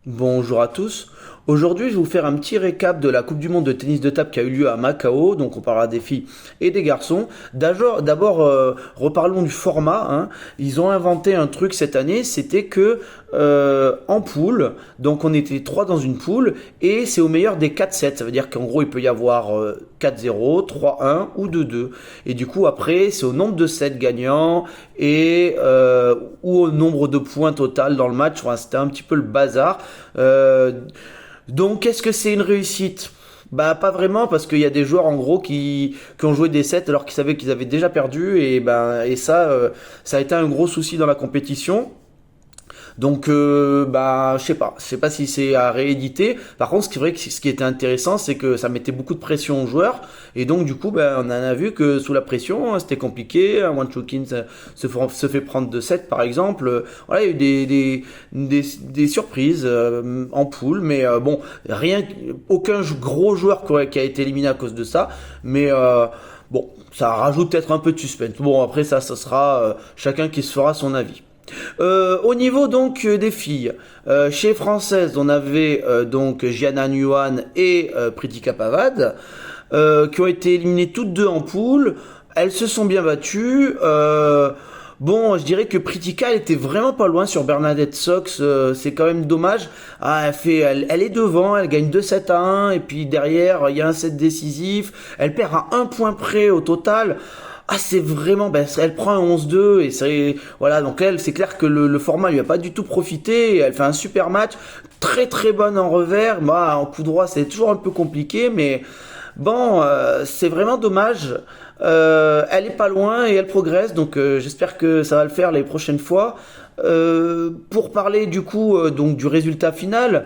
Bonjour à tous. Aujourd'hui, je vais vous faire un petit récap de la Coupe du Monde de tennis de table qui a eu lieu à Macao. Donc, on parlera des filles et des garçons. D'abord, reparlons du format, hein. Ils ont inventé un truc cette année, c'était que en poule, donc on était trois dans une poule et c'est au meilleur des 4 sets. Ça veut dire qu'en gros, il peut y avoir 4-0, 3-1 ou 2-2. Et du coup, après, c'est au nombre de sets gagnants et ou au nombre de points total dans le match. Enfin, c'était un petit peu le bazar. Euh, donc, est-ce que c'est une réussite? Bah pas vraiment parce qu'il y a des joueurs en gros qui ont joué des sets alors qu'ils savaient qu'ils avaient déjà perdu et ça ça a été un gros souci dans la compétition. Donc, bah, je sais pas si c'est à rééditer. Par contre, c'est vrai que ce qui était intéressant, c'est que ça mettait beaucoup de pression aux joueurs, et donc du coup, bah, on en a vu que sous la pression, c'était compliqué. Wanchokin se fait prendre de 7 par exemple. Voilà, il y a eu des surprises en poule, mais bon, rien, aucun gros joueur qui a été éliminé à cause de ça, mais bon, ça rajoute peut-être un peu de suspense. Bon, après ça sera chacun qui se fera son avis. Au niveau donc des filles, chez Françaises, on avait donc Gianna Nguyen et Pritika Pavad qui ont été éliminées toutes deux en poule. Elles se sont bien battues. Bon, je dirais que Pritika elle était vraiment pas loin sur Bernadette Sox. C'est quand même dommage. Ah, elle est devant, elle gagne 2-7-1 et puis derrière il y a un set décisif. Elle perd à un point près au total. Ah, c'est vraiment, ben, elle prend un 11-2 et c'est, voilà, donc elle, c'est clair que le format lui a pas du tout profité. Elle fait un super match, très très bonne en revers. Moi, en coup droit, c'est toujours un peu compliqué, mais bon, c'est vraiment dommage. Elle est pas loin et elle progresse, donc j'espère que ça va le faire les prochaines fois. Pour parler du coup donc du résultat final,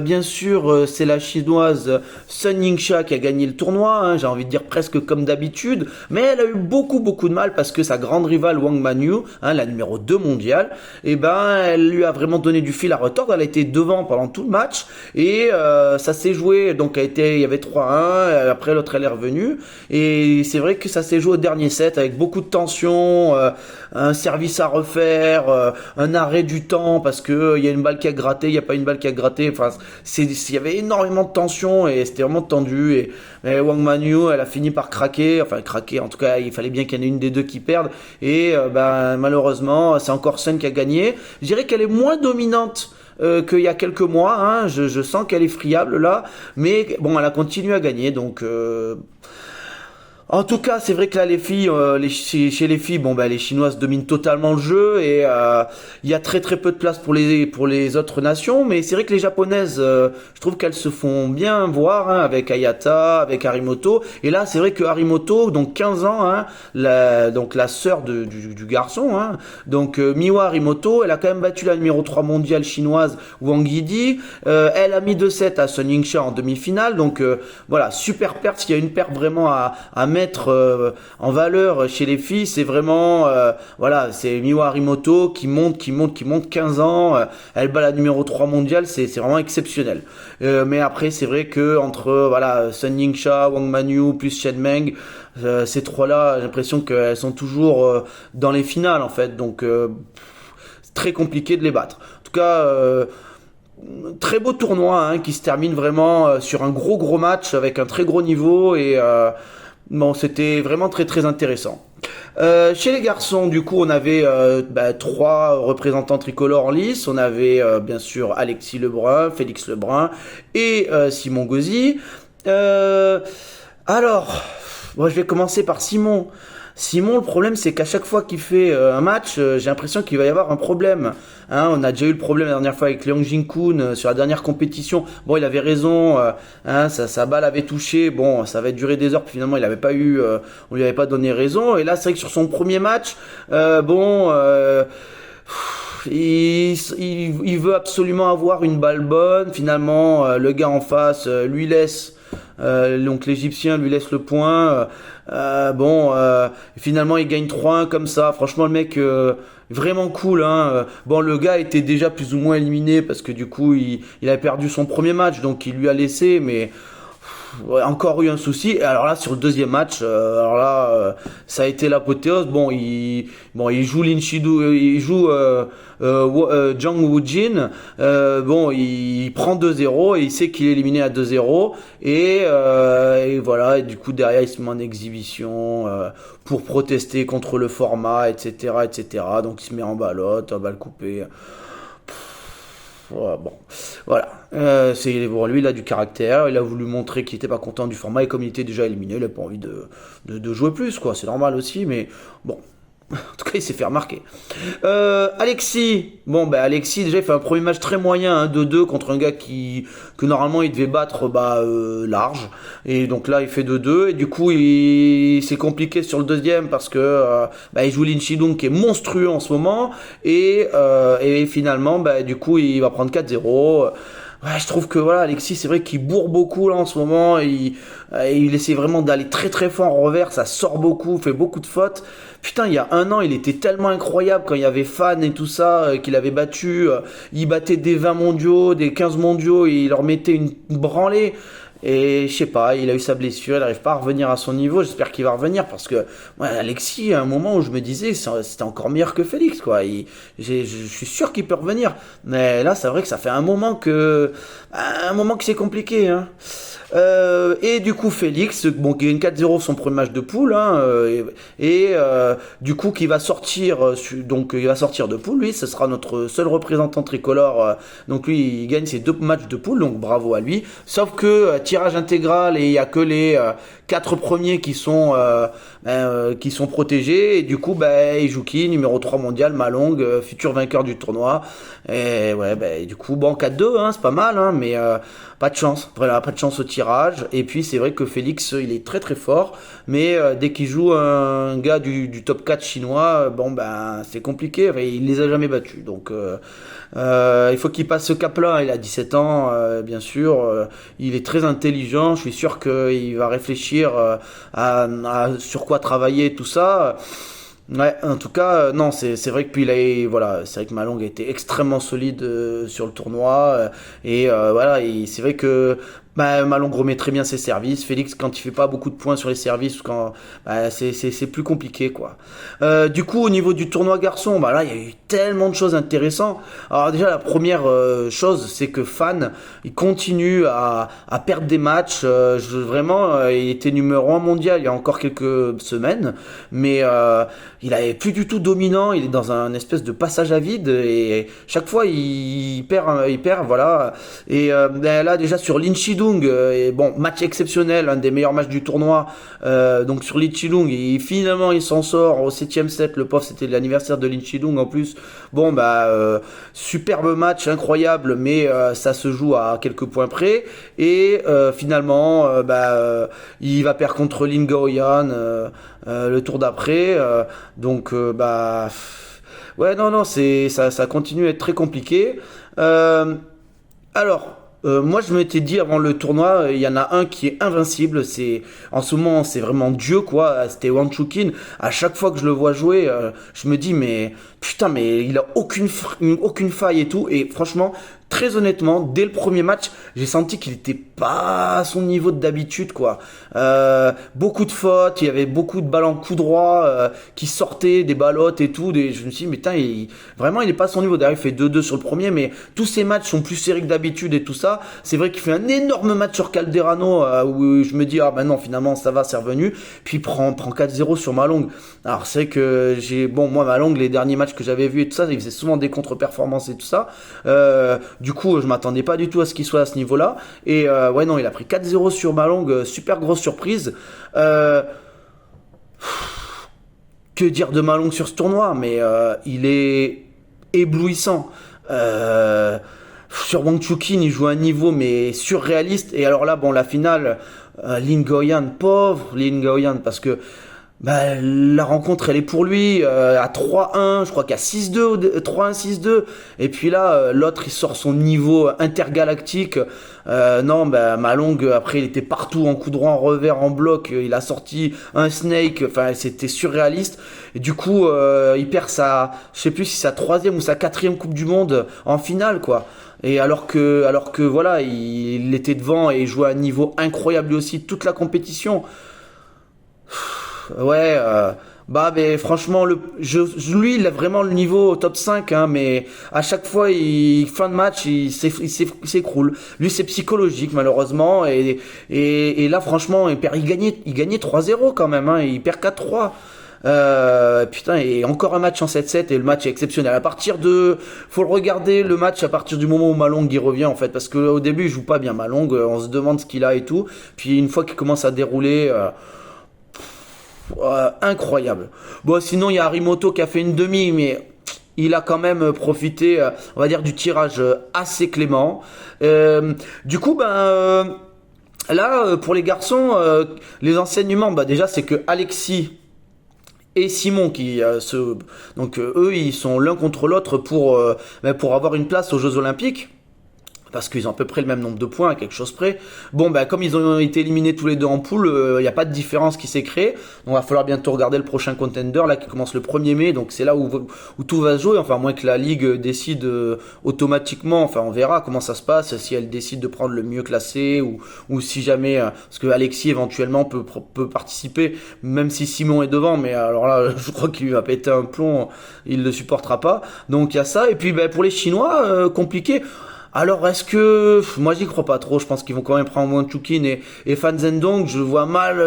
bien sûr c'est la chinoise Sun Yingxia qui a gagné le tournoi, hein, j'ai envie de dire presque comme d'habitude, mais elle a eu beaucoup de mal parce que sa grande rivale Wang Manyu, hein, la numéro 2 mondiale, et ben elle lui a vraiment donné du fil à retordre. Elle a été devant pendant tout le match et ça s'est joué, donc il y avait 3-1, après l'autre elle est revenue et c'est vrai que ça s'est joué au dernier set avec beaucoup de tension, un service à refaire, un arrêt du temps parce que il y a une balle qui a gratté, il y a pas une balle qui a gratté. Enfin, il y avait énormément de tension et c'était vraiment tendu. Et Wang Manyu, elle a fini par craquer, enfin craquer. En tout cas, il fallait bien qu'il y en ait une des deux qui perde. Et ben malheureusement, c'est encore Sun qui a gagné. Je dirais qu'elle est moins dominante qu'il y a quelques mois. Hein. Je sens qu'elle est friable là, mais bon, elle a continué à gagner. Donc en tout cas, c'est vrai que là, les filles, chez les filles, bon, bah, les Chinoises dominent totalement le jeu et il y a très peu de place pour les autres nations. Mais c'est vrai que les Japonaises, je trouve qu'elles se font bien voir hein, avec Ayata, avec Harimoto. Et là, c'est vrai que Harimoto, donc 15 ans, hein, donc la sœur du garçon, hein, donc Miwa Harimoto, elle a quand même battu la numéro 3 mondiale chinoise Wang Yidi. Elle a mis 2-7 à Sun Yingxia en demi-finale. Donc voilà, super perte. Il y a une perte vraiment à mettre en valeur chez les filles, c'est vraiment voilà, c'est Miwa Harimoto qui monte 15 ans, elle bat la numéro 3 mondiale, c'est vraiment exceptionnel. Mais après c'est vrai que entre voilà, Sun Yingxia, Wang Manyu plus Chen Meng, ces trois-là, j'ai l'impression qu'elles sont toujours dans les finales en fait, donc c'est très compliqué de les battre. En tout cas, très beau tournoi hein, qui se termine vraiment sur un gros match avec un très gros niveau et bon, c'était vraiment très intéressant. Chez les garçons, du coup, on avait bah, trois représentants tricolores en lice. On avait bien sûr Alexis Lebrun, Félix Lebrun et Simon Gauzy. Euh, alors, moi, je vais commencer par Simon. Simon, le problème, c'est qu'à chaque fois qu'il fait un match, j'ai l'impression qu'il va y avoir un problème. Hein, on a déjà eu le problème la dernière fois avec Leong Jin-kun sur la dernière compétition. Bon, il avait raison, hein, sa balle avait touché. Bon, ça avait duré des heures, puis finalement, il avait pas eu, on lui avait pas donné raison. Et là, c'est vrai que sur son premier match, bon. Il veut absolument avoir une balle bonne. Finalement, le gars en face lui laisse, donc l'Égyptien lui laisse le point. Bon, finalement il gagne 3-1 comme ça. Franchement, le mec vraiment cool. Hein. Bon, le gars était déjà plus ou moins éliminé parce que du coup il avait perdu son premier match, donc il lui a laissé. Mais Ouais, encore eu un souci. Et alors là, sur le deuxième match, alors là, ça a été l'apothéose. Bon, il joue il joue Jang Woo-jin. Bon, il prend 2-0 et il sait qu'il est éliminé à 2-0. Et voilà. Et du coup, derrière, il se met en exhibition pour protester contre le format, etc., etc. Donc, il se met en balotte, en balle coupée. Ouais, bon, voilà. Bon, lui, il a du caractère. Il a voulu montrer qu'il était pas content du format et comme il était déjà éliminé, il a pas envie de jouer plus, quoi. C'est normal aussi, mais bon. En tout cas, il s'est fait remarquer. Alexis. Bon, ben Alexis, déjà, il fait un premier match très moyen, hein, 2-2 contre un gars que normalement il devait battre large. Et donc là, il fait 2-2. Et du coup, c'est compliqué sur le deuxième parce que il joue Lin Shidong qui est monstrueux en ce moment. Et finalement, du coup, il va prendre 4-0. Ouais, je trouve que voilà, Alexis, c'est vrai qu'il bourre beaucoup là en ce moment. Il essaie vraiment d'aller très très fort en revers, ça sort beaucoup, fait beaucoup de fautes. Putain, il y a un an, il était tellement incroyable quand il y avait Fan et tout ça, qu'il avait battu. Il battait des 20 mondiaux, des 15 mondiaux, et il leur mettait une branlée. Et je sais pas, il a eu sa blessure, il n'arrive pas à revenir à son niveau. J'espère qu'il va revenir parce que ouais, Alexis, à un moment où je me disais c'était encore meilleur que Félix, quoi. Je suis sûr qu'il peut revenir, mais là c'est vrai que ça fait un moment que c'est compliqué, hein. Et du coup Félix, bon, qui gagne 4-0 son premier match de poule, hein, du coup qui va sortir, donc il va sortir de poule, lui, ce sera notre seul représentant tricolore, donc lui il gagne ses 2 matchs de poule, donc bravo à lui. Sauf que tirage intégral et il y a que les 4 premiers qui sont protégés et du coup il joue qui, numéro 3 mondial, Malong, futur vainqueur du tournoi. Et ouais, du coup bon, 4-2, hein, c'est pas mal, hein, mais pas de chance, voilà, pas de chance au tirage. Et puis c'est vrai que Félix, il est très très fort, mais dès qu'il joue un gars du top 4 chinois, c'est compliqué. Enfin, il les a jamais battus, donc il faut qu'il passe ce cap-là. Il a 17 ans, bien sûr, il est très intelligent. Je suis sûr qu'il va réfléchir sur quoi travailler, tout ça. Ouais, en tout cas, non, c'est vrai que puis voilà, c'est vrai que Malong a été extrêmement solide sur le tournoi voilà, et c'est vrai que Malong remet très bien ses services. Félix, quand il fait pas beaucoup de points sur les services, quand c'est plus compliqué, quoi. Du coup, au niveau du tournoi garçon, là, il y a eu tellement de choses intéressantes. Alors déjà, la première chose, c'est que Fan, il continue à perdre des matchs. Vraiment, il était numéro 1 mondial il y a encore quelques semaines, mais il est plus du tout dominant. Il est dans un espèce de passage à vide et chaque fois il perd, voilà. Et là déjà sur Lin Chidung, et bon, match exceptionnel, un des meilleurs matchs du tournoi. Donc sur Lin Chidung, finalement il s'en sort au 7ème set. Le pauvre, c'était l'anniversaire de Lin Chidung en plus. Bon superbe match, incroyable, mais ça se joue à quelques points près. Et finalement, il va perdre contre Lin Gaoyan le tour d'après. Donc ouais, non, ça continue à être très compliqué. Alors, moi je m'étais dit avant le tournoi, il y en a un qui est invincible, en ce moment c'est vraiment Dieu, quoi. C'était Wang Chuqin. À chaque fois que je le vois jouer, je me dis mais putain, mais il a aucune faille et tout. Et franchement, très honnêtement, dès le premier match, j'ai senti qu'il était pas à son niveau d'habitude, quoi. Beaucoup de fautes, il y avait beaucoup de balles en coup droit qui sortaient, des ballottes et tout. Je me suis dit, mais putain, vraiment, il est pas à son niveau. D'ailleurs, il fait 2-2 sur le premier, mais tous ses matchs sont plus serrés que d'habitude et tout ça. C'est vrai qu'il fait un énorme match sur Calderano où je me dis, non, finalement, ça va, c'est revenu. Puis il prend 4-0 sur Malong. Alors, c'est que moi, Malong, les derniers matchs que j'avais vus et tout ça, il faisait souvent des contre-performances et tout ça. Du coup, je m'attendais pas du tout à ce qu'il soit à ce niveau-là. Et ouais, non, il a pris 4-0 sur Malong, super grosse surprise. Que dire de Malong sur ce tournoi, mais il est éblouissant. Sur Wang Chuqin, il joue à un niveau mais surréaliste. Et alors là, bon, la finale, Lin Gaoyan, pauvre Lin Gaoyan, parce que la rencontre elle est pour lui à 3-1, je crois qu'à 6-2, 3-1, 6-2, et puis là l'autre il sort son niveau intergalactique. Non, Malong après il était partout en coup droit, en revers, en bloc, il a sorti un snake, enfin c'était surréaliste. Et du coup il perd je sais plus si sa 3e ou sa 4e Coupe du Monde en finale, quoi. Et alors que voilà, il était devant et jouait à un niveau incroyable lui aussi toute la compétition. Ouais, bah mais franchement, lui, il a vraiment le niveau au top 5, hein, mais à chaque fois, fin de match, il s'écroule. Lui, c'est psychologique, malheureusement, et là, franchement, il gagnait 3-0 quand même, hein, et il perd 4-3. Putain, et encore un match en 7-7 et le match est exceptionnel. Faut le regarder le match à partir du moment où Malong y revient en fait, parce que au début il joue pas bien Malong, on se demande ce qu'il a et tout. Puis une fois qu'il commence à dérouler, incroyable. Bon, sinon il y a Harimoto qui a fait une demi, mais il a quand même profité, on va dire, du tirage assez clément. Du coup, là, pour les garçons, les enseignements, bah déjà c'est que Alexis et Simon eux ils sont l'un contre l'autre pour avoir une place aux Jeux Olympiques parce qu'ils ont à peu près le même nombre de points, à quelque chose près. Bon, comme ils ont été éliminés tous les deux en poule, il n'y a pas de différence qui s'est créée. Donc, il va falloir bientôt regarder le prochain contender, là, qui commence le 1er mai. Donc, c'est là où tout va se jouer. Enfin, à moins que la Ligue décide automatiquement. Enfin, on verra comment ça se passe, si elle décide de prendre le mieux classé ou si jamais, parce que Alexis, éventuellement, peut participer, même si Simon est devant. Mais alors là, je crois qu'il lui va péter un plomb. Il ne le supportera pas. Donc, il y a ça. Et puis, pour les Chinois, compliqué. Alors, est-ce que... Moi, j'y crois pas trop. Je pense qu'ils vont quand même prendre Wang Chuqin et Fan Zhendong. Je vois mal...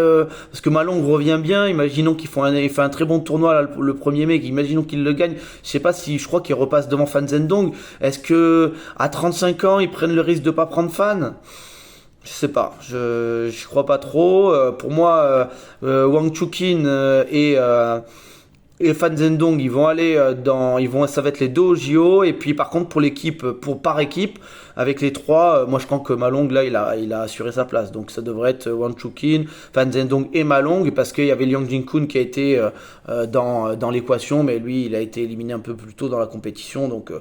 parce que Malong revient bien. Imaginons qu'il fait un très bon tournoi là, le 1er mai. Imaginons qu'il le gagne. Je sais pas si... Je crois qu'il repasse devant Fan Zhendong. Est-ce que à 35 ans, ils prennent le risque de pas prendre Fan? Je sais pas. Je crois pas trop. Pour moi, Wang Chuqin et Fan Zhendong, ça va être les deux au JO. Et puis par contre pour l'équipe, par équipe, avec les trois, moi je crois que Malong là il a assuré sa place. Donc ça devrait être Wang Chuqin, Fan Zhendong et Malong parce qu'il y avait Liang Jin-kun qui a été dans l'équation, mais lui il a été éliminé un peu plus tôt dans la compétition, donc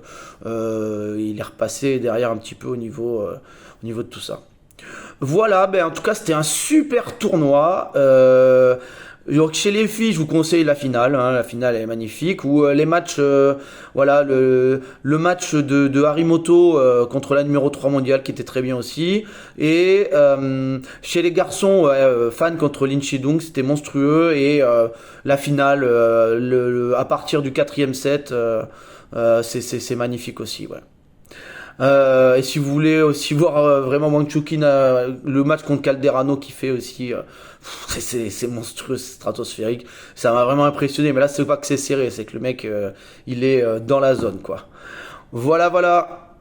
il est repassé derrière un petit peu au niveau de tout ça. Voilà, en tout cas c'était un super tournoi. Donc chez les filles, je vous conseille la finale. Hein, la finale est magnifique. Ou les matchs, voilà, le match de Harimoto contre la numéro 3 mondiale qui était très bien aussi. Et chez les garçons, Fan contre Lin Chidong, c'était monstrueux. Et la finale, à partir du quatrième set, c'est magnifique aussi. Ouais. Et si vous voulez aussi voir vraiment Wang Chuqin, le match contre Calderano qui fait aussi, c'est monstrueux, c'est stratosphérique. Ça m'a vraiment impressionné. Mais là, c'est pas que c'est serré, c'est que le mec, il est dans la zone, quoi. Voilà, voilà.